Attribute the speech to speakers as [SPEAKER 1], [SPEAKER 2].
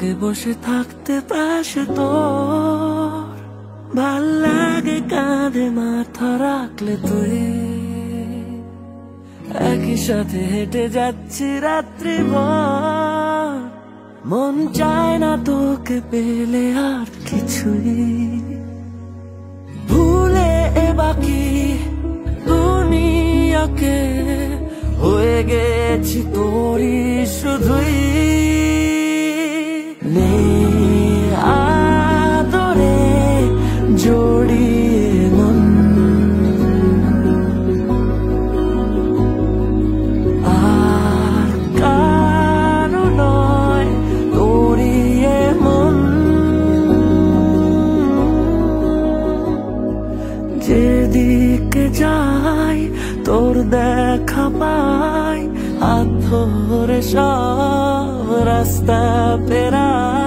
[SPEAKER 1] লাগে বসে থাকতে পাশে তোর, ভাল লাগে কাঁধে মাথা রাখলে তুই। একই সাথে হেঁটে যাচ্ছি রাত্রি ভর, মন চায় না তোকে পেলে আর কিছুই। ভুলে বাকি দুনিয়াকে হয়ে গেছি তোরই শুধুই। আদরে জড়িয়ে মন, আর কারো নয় তোরই মন। যেদিকে যাই তোর দেখা পাই, হাত ধরে সব রাস্তা পেরাই।